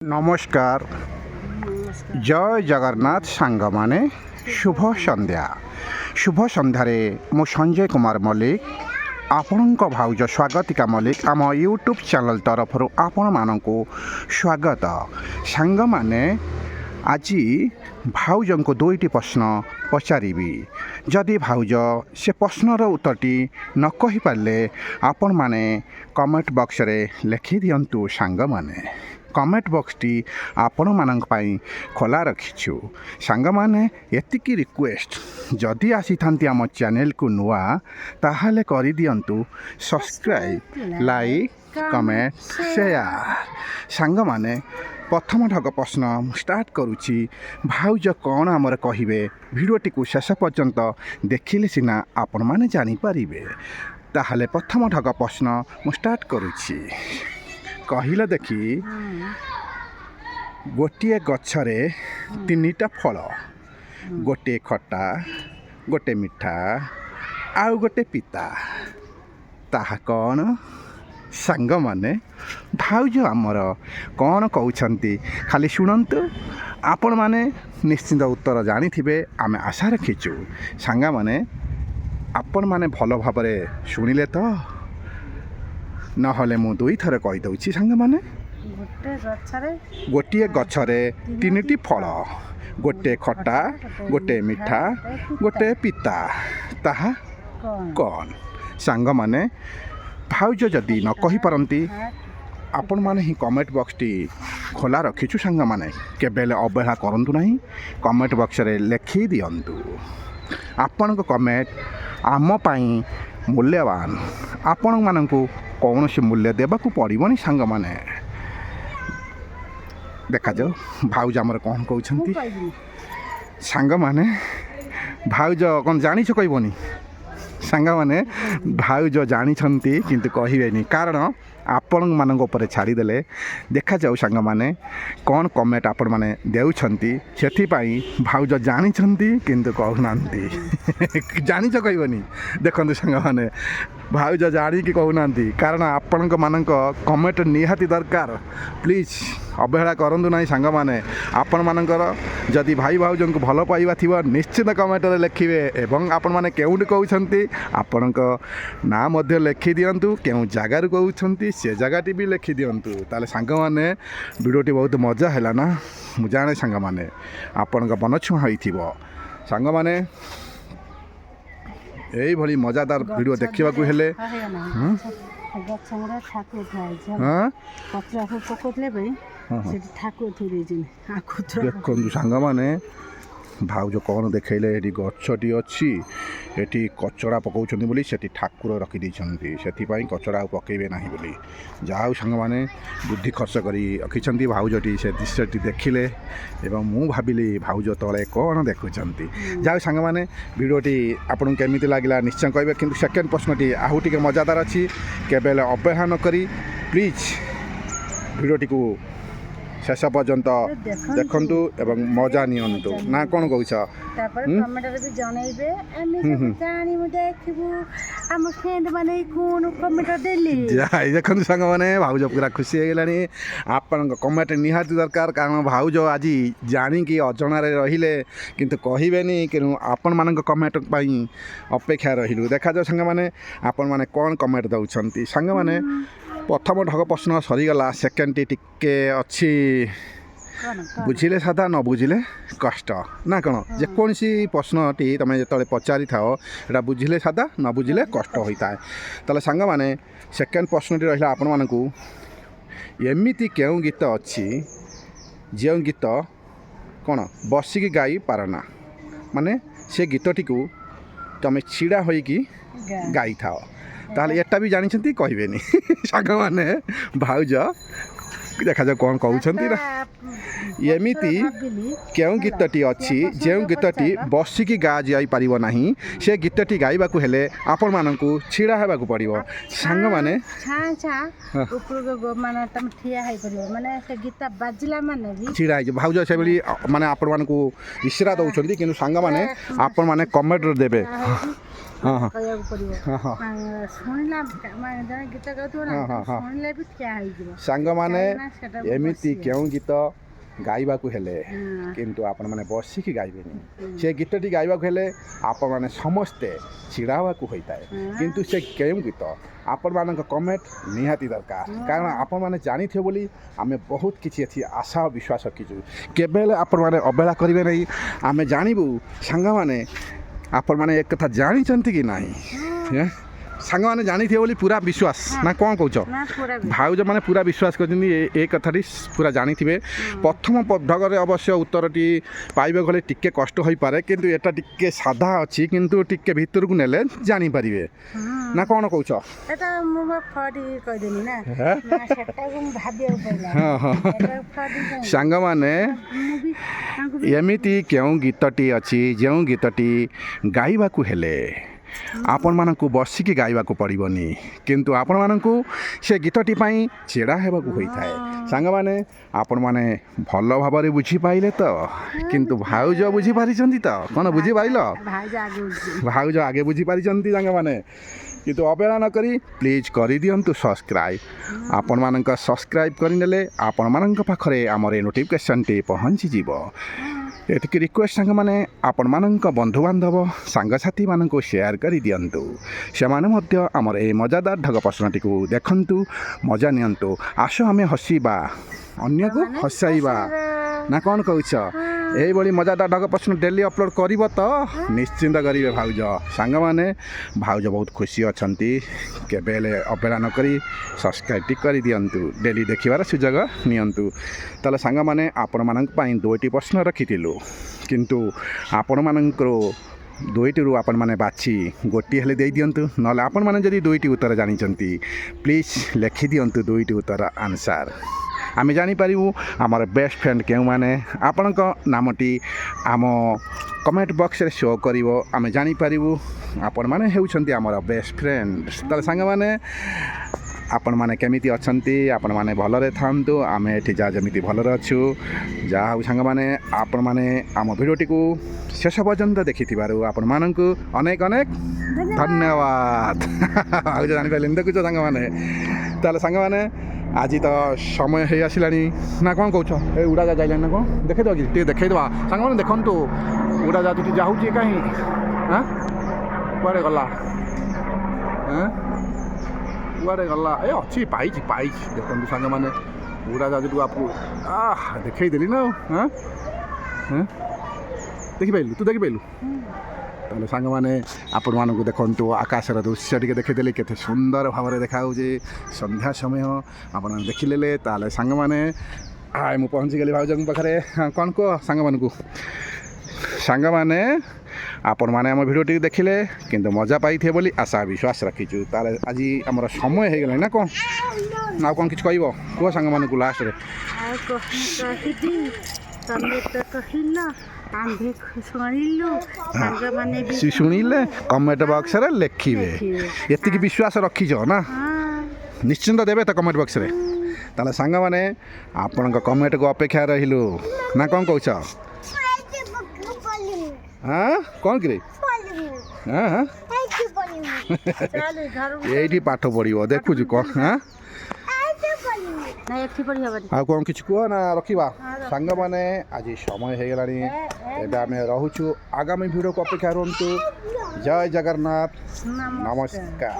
नमस्कार जय जगन्नाथ सांग माने शुभ संध्यारे मु संजय कुमार मल्लिक आपणक भाउज स्वागतिका मल्लिक आम यूट्यूब चैनल तरफ आपण मानक स्वागत सांग माने आज भाउज को दुईटी प्रश्न पचारि जदि भाउज से प्रश्नर उत्तरटी न कहि पारे आपण माने कमेंट बॉक्स रे लिखि दियंतु सांग माने कमेंट बॉक्स टी आपण मानक पई खोला रखिछु सांग माने एतिकी रिक्वेस्ट जदि आसी थांती आम चैनल को नुआ ताहाले करि दियंतु सब्सक्राइब लाइक कमेंट शेयर सांग माने प्रथम ढग प्रश्न स्टार्ट करुच्ची भाउज कौन आमर कहे भिडटी को शेष पर्यंत देखिले सिना आपण माने जानी पारिबे ताहाले प्रथम ढग प्रश्न मु स्टार्ट करुच्ची कहिला देखी गोटे गछरे तीनिटा फल गोटे खट्टा गोटे मिठा आउ गोटे पिता ताहा कौन सांग माने भाउज आमर कौन कहउछंती खाली शुणंतु आपण माने निश्चिंत उत्तर जानी थिबे आमे आशा रखिछु सांग माने आपण माने भल भाबरे शुणिले तो नहले मु दुई थर कहि दउछि सांग माने गोटे गछरे तीनिटी फल गोटे खट्टा गोटे मिठा गोटे पिता ताहा कौन सांग माने भाउज जदि न कहि पारंती आपण माने ही कमेंट बॉक्स टी खोला रखिछु सांग माने केबेले अवहेला करंतु नाही कमेंट बॉक्स रे लिखि दियंतु आपण को कमेंट आम पाई मूल्यवान आपण मानकु कौन से मूल्य देबाकू पड़िबनी सांग माने देखा जाओ भाउज आमर कौन कहउछंती सांग माने भाउज कौन जानी छ कहबनी सांग माने भाउज जानी छंती किंतु कहिबेनी कारण आपण मानक ऊपर छाड़ीदेले देखा जाऊ सांग माने कौन कमेंट आपण माने देउछंती सेथि पई भाउज जानी छंती किंतु कहउनांती जानी छ कहबनी देखंतु सांग माने भाउज जानी कि कहउनांती कारण आपण मानक कमेंट निहाती दरकार प्लीज अवहेला करंतु नाही सांग माने आपण मानकर जदि भाई भाउज को भल पाइबा थिबा निश्चित कमेंट रे लिखिबे एवं आपण माने केउंडी कहउछंती आपणक ना मध्य लिखि दियंतु केउ जगार कहउछंती से जगहटी भी लिखि दियंतु ताले सांग माने वीडियोटी बहुत मजा हैला ना मु जाने सांग माने आपणक मन छुआ होइथिबो सांग माने एई भली मजादार वीडियो देखिबा को हेले देखु सांग माने भाउज कौन देखले ये गछटी अच्छी ये कचड़ा पकाउछन्ती बोली सेठी ठाकुर रखी देइछन्ती सेथिपाई कचड़ा पकेबे नाही बोली जाऊ सांग माने बुद्धि खर्च करी रखिछन्ती भाउजटी से दृश्यटी देखिले एवं मु भाबिली भाउज तले कौन देखुछन्ती जाऊ सांग माने वीडियोटी आपन केमिति लागिला निश्चय कहबे किंतु सेकेंड प्रश्नटी आउ टिके मजादार अछि केबेले अवहेला न करी प्लीज वीडियोटी को शेष पर्यंत देखंतु एवं मजा नियंतु ना कौन कहछ तापर कमेंट रे भी जणाइबे हम जानी मु देखिबु हम फ्रेंड माने कोन कमेंट देली जाई देखंतु संग माने भाउज पूरा खुशी हे गेलानी आपन कमेंट निहाती दरकार कारण भाउज आज जानी कि अजणा रे रहिले किंतु कहिबेनी कि आपन मानक कमेंट पई अपेक्षा रहिलु देखा जो संग माने आपन माने कोन कमेंट दउछंती संग माने प्रथम ढग प्रश्न सरीगला सेकेंड टिके अच्छी बुझिले सादा न बुझिले कष्ट ना कौन जेकोसी प्रश्नटी तुम जो पचारि थाओ एटा बुझिले सादा न बुझिले कष्ट होता है ताले सांग माने सेकेंड प्रश्नटी रहिला आपण मानकू एमिति केउ गीत अच्छी जो गीत कौन बसिकी गाई पारना माने से गीतटी को तुम छिड़ा होइकी गाई थाओ ताहले एटा भी जानी छंती कहबेनी सांग माने भाउज देखा जा कौन कहउछंती ना एमिति केउ गीतटी अच्छी जो गीतटी बसिकी गा जाई पारिबो नाही से गीतटी गाइबा को हेले आपण मानकू छिड़ा हेबा को पड़िबो सांग माने छा छा ऊपर को माने तम ठिया है परिबो माने से गीत बाजिला माने भी छिड़ा है भाउज से बोली माने आपण मानकू इशारा दउछंती किनु सांग माने आपण माने कमेंट देबे ହଁ ହଁ କହିବାକୁ ପଡ଼ିବ ହଁ ହଁ ଶୁଣିଲା ମାନେ ଜଣେ ଗୀତ ଗାଉଥିବ ନା ହଁ, ହଁ। ଶୁଣିଲେ ବି ଠିଆ ହେଇଯିବ ସାଙ୍ଗମାନେ କାହିଁକି ନା ସେଟା ଏମିତି ବସିବ। କେଉଁ ଗୀତ ଗାଇବାକୁ ହେଲେ ହଁ। କିନ୍ତୁ ଆପଣମାନେ ବସିକି ଗାଇବେନି ହୁଁ। ସେ ଗୀତଟି ଗାଇବାକୁ ହେଲେ ଆପଣମାନେ ସମସ୍ତେ ଛିଡ଼ା ହେବାକୁ ହୋଇଥାଏ ହଁ। କିନ୍ତୁ ସେ କେଉଁ ଗୀତ ଆପଣମାନଙ୍କ କମେଣ୍ଟ ନିହାତି ଦରକାର କାରଣ ଆପଣମାନେ ଜାଣିଥିବେ ବୋଲି ଆମେ ବହୁତ କିଛି ଏଠି ଆଶା ଓ ବିଶ୍ୱାସ ରଖିଛୁ କେବେ ହେଲେ ଆପଣମାନେ ଅବହେଳା କରିବେ ନାହିଁ ଆମେ ଜାଣିବୁ ସାଙ୍ଗମାନେ ଆପଣମାନେ ଏ କଥା ଜାଣିଛନ୍ତି କି ନାହିଁ ସାଙ୍ଗମାନେ ଜାଣିଥିବେ ବୋଲି ପୁରା ବିଶ୍ୱାସ ନା କ'ଣ କହୁଛ ନା ପୁରା ବି। ଭାଉଜ ମାନେ ପୁରା ବିଶ୍ୱାସ କରିଛନ୍ତି ଏ କଥାଟି ପୁରା ଜାଣିଥିବେ ପ୍ରଥମ ଭାଗରେ ଅବଶ୍ୟ ଉତ୍ତରଟି ପାଇବାକୁ ଗଲେ ଟିକେ କଷ୍ଟ ହୋଇପାରେ କିନ୍ତୁ ଏଟା ଟିକେ ସାଧା ଅଛି କିନ୍ତୁ ଟିକେ ଭିତରକୁ ନେଲେ ଜାଣିପାରିବେ ନା କ'ଣ କହୁଛ ଏଟା ମୁଁ ମୋ ଫଟି କହିଦେଲି ନା ହେ? ନା ସେଟାକୁ ମୁଁ ଭାବିବାକୁ ପଡ଼ିଲା ହଁ, ହଁ। ଏଟାକୁ ଫଟି କହିଲି। ସାଙ୍ଗମାନେ ମୁଁ ବି ତାଙ୍କୁ ବି ଏମିତି କେଉଁ ଗୀତଟି ଅଛି ଯେଉଁ ଗୀତଟି ଗାଇବାକୁ ହେଲେ ଆପଣମାନଙ୍କୁ ବସିକି ଗାଇବାକୁ ପଡ଼ିବନି କିନ୍ତୁ ଆପଣମାନଙ୍କୁ ସେ ଗୀତଟି ପାଇଁ ଛିଡ଼ା ହେବାକୁ ହୋଇଥାଏ ସାଙ୍ଗମାନେ ଆପଣମାନେ ଭଲ ଭାବରେ ବୁଝିପାରିଲେ ତ କିନ୍ତୁ ଭାଉଜ ବୁଝିପାରିଛନ୍ତି ତ କ'ଣ ବୁଝିପାରିଲ ଭାଉଜ ଆଗେ ଉଠିଛି। ଭାଉଜ ଆଗେ ବୁଝିପାରିଛନ୍ତି ସାଙ୍ଗମାନେ କିନ୍ତୁ ଅବହେଳା ନ କରି ପ୍ଲିଜ୍ କରିଦିଅନ୍ତୁ ସବସ୍କ୍ରାଇବ୍ ଆପଣମାନଙ୍କ ସବସ୍କ୍ରାଇବ୍ କରିନେଲେ ଆପଣମାନଙ୍କ ପାଖରେ ଆମର ଏ ନୋଟିଫିକେସନ୍ଟି ପହଞ୍ଚିଯିବ ଏତିକି ରିକ୍ୱେଷ୍ଟ ସାଙ୍ଗମାନେ ଆପଣମାନଙ୍କ ବନ୍ଧୁବାନ୍ଧବ ସାଙ୍ଗସାଥିମାନଙ୍କୁ ସେୟାର କରିଦିଅନ୍ତୁ ସେମାନେ ମଧ୍ୟ ଆମର ଏ ମଜାଦାର ଢଗ ପ୍ରଶ୍ନଟିକୁ ଦେଖନ୍ତୁ ମଜା ନିଅନ୍ତୁ ଆସ ଆମେ ହସିବା ଅନ୍ୟକୁ ହସାଇବା ନା କ'ଣ କହୁଛ ଏଇଭଳି ମଜାଦାର ଢଗ ପ୍ରଶ୍ନ ଡେଲି ଅପଲୋଡ଼ କରିବ ତ ନିଶ୍ଚିନ୍ତ କରିବେ ଭାଉଜ ସାଙ୍ଗମାନେ ଭାଉଜ ବହୁତ ଖୁସି ଅଛନ୍ତି କେବେ ହେଲେ ଅବହେଳା ନ କରି ସବସ୍କ୍ରାଇବ୍ଟି କରିଦିଅନ୍ତୁ ଡେଲି ଦେଖିବାର ସୁଯୋଗ ନିଅନ୍ତୁ ତାହେଲେ ସାଙ୍ଗମାନେ ଆପଣମାନଙ୍କ ପାଇଁ 2ଟି ପ୍ରଶ୍ନ ରଖିଥିଲୁ କିନ୍ତୁ ଆପଣମାନଙ୍କର 2ଟିରୁ ଆପଣମାନେ ବାଛି ଗୋଟିଏ ହେଲେ ଦେଇଦିଅନ୍ତୁ ନହେଲେ ଆପଣମାନେ ଯଦି 2ଟି ଉତ୍ତର ଜାଣିଛନ୍ତି ପ୍ଲିଜ୍ ଲେଖିଦିଅନ୍ତୁ 2ଟି ଉତ୍ତର ଆନ୍ସାର୍ ଆମେ ଜାଣିପାରିବୁ ଆମର ବେଷ୍ଟ ଫ୍ରେଣ୍ଡ କେଉଁମାନେ ଆପଣଙ୍କ ନାମଟି ଆମ କମେଣ୍ଟ ବକ୍ସରେ ଶୋ କରିବ ଆମେ ଜାଣିପାରିବୁ ଆପଣମାନେ ହେଉଛନ୍ତି ଆମର ବେଷ୍ଟ ଫ୍ରେଣ୍ଡ ତାହେଲେ ସାଙ୍ଗମାନେ ଆପଣମାନେ କେମିତି ଅଛନ୍ତି ଆପଣମାନେ ଭଲରେ ଥାଆନ୍ତୁ ଆମେ ଏଠି ଯାହା ଯେମିତି ଭଲରେ ଅଛୁ ଯାହା ହେଉ ସାଙ୍ଗମାନେ ଆପଣମାନେ ଆମ ଭିଡ଼ିଓଟିକୁ ଶେଷ ପର୍ଯ୍ୟନ୍ତ ଦେଖିଥିବାରୁ ଆପଣମାନଙ୍କୁ ଅନେକ ଅନେକ ଧନ୍ୟବାଦ ଆଉ ଯେ ଜାଣିପାରିଲେନି ଦେଖୁଛ ସାଙ୍ଗମାନେ ତାହେଲେ ସାଙ୍ଗମାନେ ଆଜି ତ ସମୟ ହେଇ ଆସିଲାଣି ନା କ'ଣ କହୁଛ ଏ ଉଡ଼ାଜାହାଜ ଯାଇଲାଣି ନା କ'ଣ ଦେଖେଇଦେବା କି ଟିକେ ଦେଖେଇଦେବା ସାଙ୍ଗମାନେ ଦେଖନ୍ତୁ ଉଡ଼ାଜାହାଜଟି ଯାଉଛି କାହିଁ ହାଁ କୁଆଡ଼େ ଗଲା କୁଆଡ଼େ ଗଲା ଏ ଅଛି ପାଇଛି ଦେଖନ୍ତୁ ସାଙ୍ଗମାନେ ଉଡ଼ାଜାହାଜକୁ ଆପୁ ଦେଖେଇଦେଲି ନା ଆଉ ଦେଖିପାରିଲୁ ତୁ ଦେଖିପାରିଲୁ ତାହେଲେ ସାଙ୍ଗମାନେ ଆପଣମାନଙ୍କୁ ଦେଖନ୍ତୁ ଆକାଶର ଦୃଶ୍ୟ ଟିକେ ଦେଖିଦେଲେ କେତେ ସୁନ୍ଦର ଭାବରେ ଦେଖାହେଉଛି ସନ୍ଧ୍ୟା ସମୟ ଆପଣମାନେ ଦେଖିଲେ ତାହେଲେ ସାଙ୍ଗମାନେ ମୁଁ ପହଞ୍ଚିଗଲି ଭାଉଜଙ୍କ ପାଖରେ କ'ଣ କୁହ ସାଙ୍ଗମାନେ ଆପଣମାନେ ଆମ ଭିଡ଼ିଓଟିକୁ ଦେଖିଲେ କିନ୍ତୁ ମଜା ପାଇଥିବେ ବୋଲି ଆଶା ବିଶ୍ୱାସ ରଖିଛୁ ତାହେଲେ ଆଜି ଆମର ସମୟ ହେଇଗଲାଣି ନା କ'ଣ ଆଉ କ'ଣ କିଛି କହିବ କୁହ ସାଙ୍ଗମାନଙ୍କୁ ଲାଷ୍ଟରେ ତମେ ତ କହିଲ ଆମ୍ଭେ ଶୁଣିଲୁ ସାଙ୍ଗମାନେ ବି ଶୁଣିଲେ କମେଣ୍ଟ ବକ୍ସରେ ଲେଖିବେ ଏତିକି ବିଶ୍ୱାସ ରଖିଛ ନା ନିଶ୍ଚିନ୍ତ ଦେବେ ତ କମେଣ୍ଟ ବକ୍ସରେ ତାହେଲେ ସାଙ୍ଗମାନେ ଆପଣଙ୍କ କମେଣ୍ଟକୁ ଅପେକ୍ଷା ରହିଲୁ ନା କ'ଣ କହୁଛ କ'ଣ କିରେ ଏଇଠି ପାଠ ପଢ଼ିବ ଦେଖୁଛୁ କ'ଣ ଆଉ କ'ଣ କିଛି କୁହ ନା ରଖିବା ସାଙ୍ଗମାନେ ଆଜି ସମୟ ହେଇଗଲାଣି ଏବେ ଆମେ ରହୁଛୁ ଆଗାମୀ ଭିଡ଼ିଓକୁ ଅପେକ୍ଷା ରୁହନ୍ତୁ ଜୟ ଜଗନ୍ନାଥ ନମସ୍କାର